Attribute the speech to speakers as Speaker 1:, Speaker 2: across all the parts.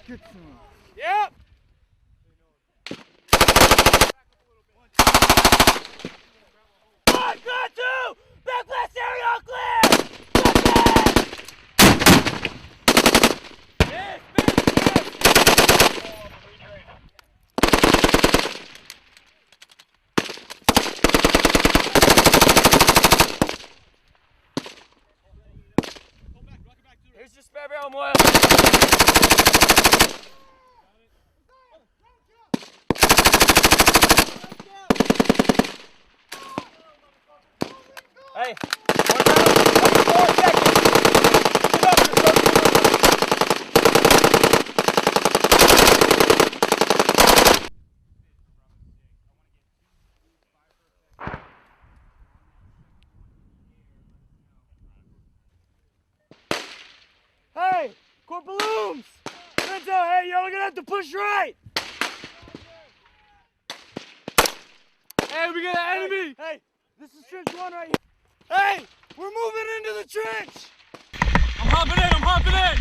Speaker 1: Get some.
Speaker 2: Yep. One, good, two. Back blast area all clear. Yes, here's your spare barrel, Moyle. Hey, 1 round, 4 seconds. Get up, just go. Hey, Corporal Looms! Hey, you're only gonna have to push right! Hey, we got an enemy! Hey, this is trench 1 right here. Hey, we're moving into the trench! I'm hopping in, I'm hopping in!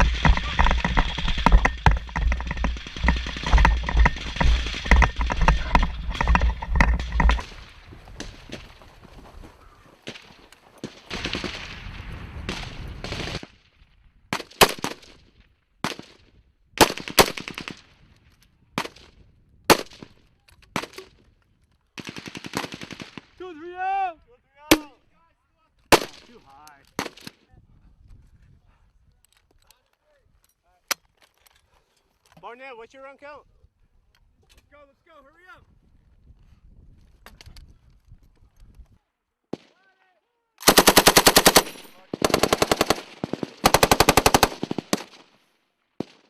Speaker 2: Too high. Barnett, what's your run count? Let's go, hurry up.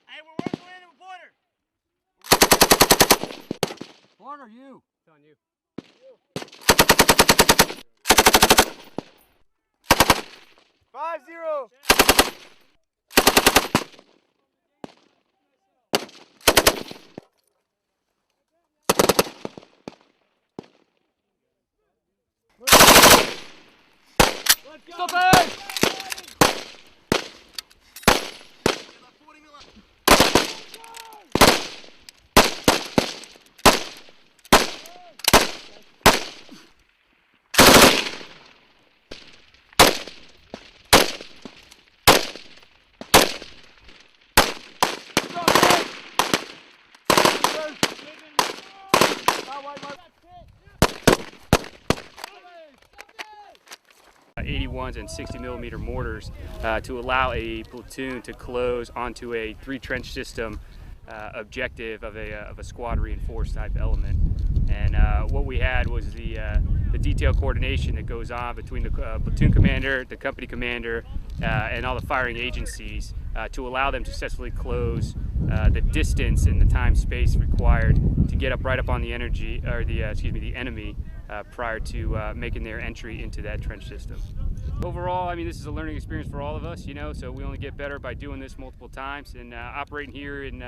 Speaker 2: Hey, we're working landing with Porter.
Speaker 1: What are you?
Speaker 2: It's on you. 5-0. Let's go. Stop it! .81s and 60mm mortars to allow a platoon to close onto a 3-trench system objective of a squad reinforced type element. And what we had was the detail coordination that goes on between the platoon commander, the company commander, and all the firing agencies to allow them to successfully close the distance and the time space required to get up right up on the the enemy prior to making their entry into that trench system. Overall, I mean, this is a learning experience for all of us, you know, so we only get better by doing this multiple times. And operating here in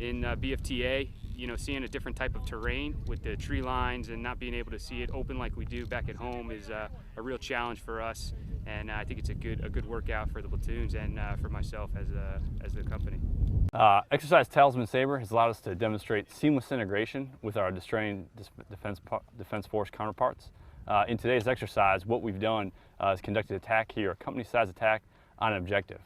Speaker 2: BFTA, you know, seeing a different type of terrain with the tree lines and not being able to see it open like we do back at home is a real challenge for us. And I think it's a good workout for the platoons and for myself as the company.
Speaker 3: Exercise Talisman Sabre has allowed us to demonstrate seamless integration with our Australian Defence Force counterparts. In today's exercise, what we've done is conducted an attack here, a company-sized attack on an objective.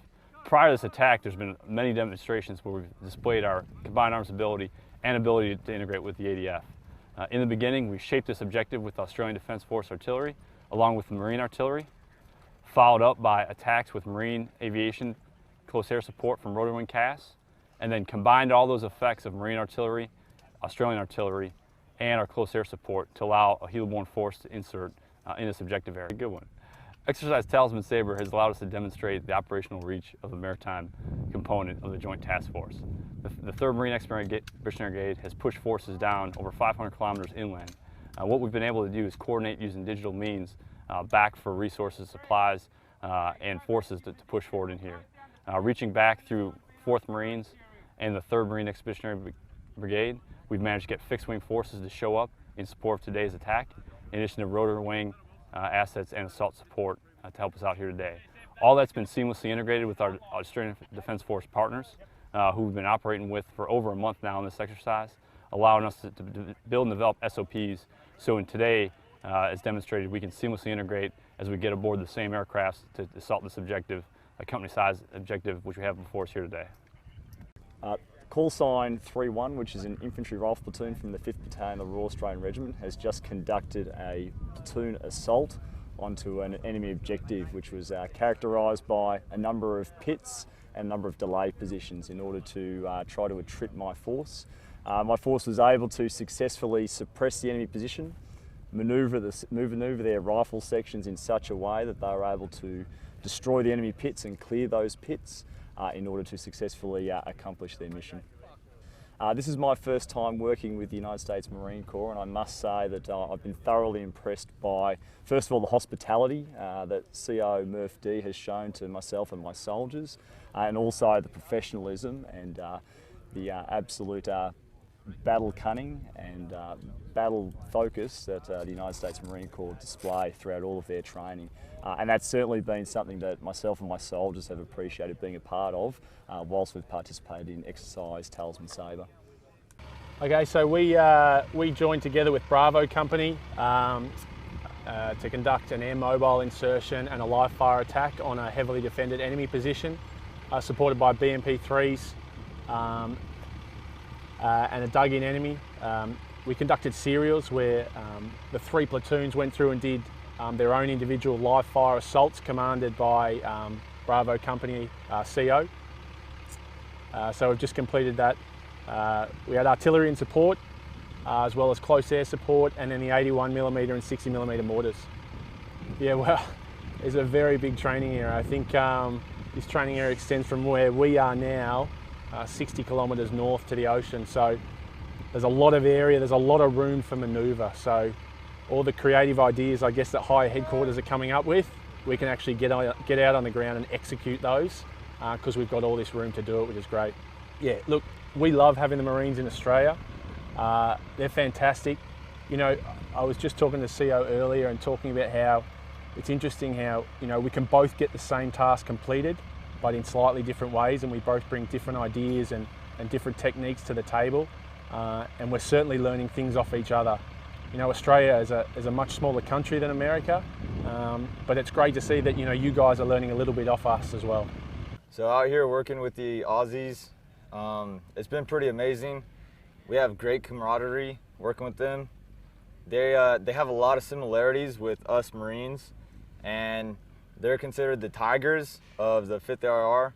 Speaker 3: Prior to this attack, there's been many demonstrations where we've displayed our combined arms ability and ability to integrate with the ADF. In the beginning, we shaped this objective with Australian Defence Force artillery, along with the Marine artillery, followed up by attacks with Marine aviation, close air support from rotor wing CAS, and then combined all those effects of Marine artillery, Australian artillery, and our close air support to allow a heliborne force to insert in this objective area. Good one. Exercise Talisman Sabre has allowed us to demonstrate the operational reach of the maritime component of the Joint Task Force. The 3rd Marine Expeditionary Brigade has pushed forces down over 500 kilometers inland. What we've been able to do is coordinate using digital means back for resources, supplies, and forces to push forward in here. Reaching back through 4th Marines and the 3rd Marine Expeditionary Brigade, we've managed to get fixed-wing forces to show up in support of today's attack, in addition to rotor wing assets and assault support to help us out here today. All that's been seamlessly integrated with our Australian Defence Force partners. who we've been operating with for over a month now in this exercise, allowing us to build and develop SOPs. So in today, as demonstrated, we can seamlessly integrate as we get aboard the same aircrafts to assault this objective, a company-sized objective, which we have before us here today.
Speaker 1: Call sign 3-1, which is an infantry rifle platoon from the 5th Battalion of the Royal Australian Regiment, has just conducted a platoon assault onto an enemy objective, which was characterised by a number of pits and a number of delay positions in order to try to attrit my force. My force was able to successfully suppress the enemy position, manoeuvre their rifle sections in such a way that they were able to destroy the enemy pits and clear those pits in order to successfully accomplish their mission. This is my first time working with the United States Marine Corps, and I must say that I've been thoroughly impressed by, first of all, the hospitality that CO Murph D has shown to myself and my soldiers, and also the professionalism and the absolute battle cunning and battle focus that the United States Marine Corps display throughout all of their training. And that's certainly been something that myself and my soldiers have appreciated being a part of whilst we've participated in Exercise Talisman Sabre.
Speaker 4: Okay, so we joined together with Bravo Company to conduct an air mobile insertion and a live fire attack on a heavily defended enemy position, supported by BMP-3s and a dug-in enemy. We conducted serials where the 3 platoons went through and did their own individual live fire assaults commanded by Bravo Company CO. So we've just completed that. We had artillery in support, as well as close air support, and then the 81mm and 60mm mortars. Yeah, well, it's a very big training area. I think this training area extends from where we are now 60 kilometres north to the ocean. So there's a lot of area, there's a lot of room for manoeuvre. So all the creative ideas, I guess, that higher headquarters are coming up with, we can actually get out on the ground and execute those because we've got all this room to do it, which is great. Yeah, look, we love having the Marines in Australia. They're fantastic. You know, I was just talking to CO earlier and talking about how it's interesting how, you know, we can both get the same task completed, but in slightly different ways, and we both bring different ideas and different techniques to the table, and we're certainly learning things off each other. You know, Australia is a much smaller country than America, but it's great to see that, you know, you guys are learning a little bit off us as well.
Speaker 5: So out here working with the Aussies, it's been pretty amazing. We have great camaraderie working with them. They have a lot of similarities with us Marines, and they're considered the tigers of the 5th ARR.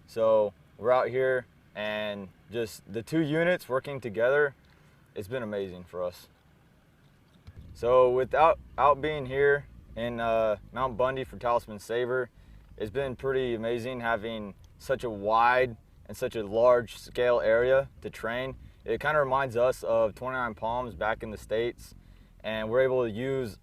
Speaker 5: So we're out here and just the 2 units working together, it's been amazing for us. So without being here in Mount Bundy for Talisman Sabre, it's been pretty amazing having such a wide and such a large scale area to train. It kind of reminds us of 29 Palms back in the States, and we're able to use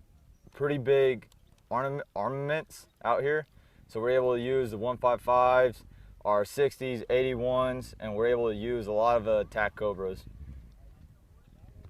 Speaker 5: pretty big armaments out here. So we're able to use the 155s, our 60s, 81s, and we're able to use a lot of attack Cobras.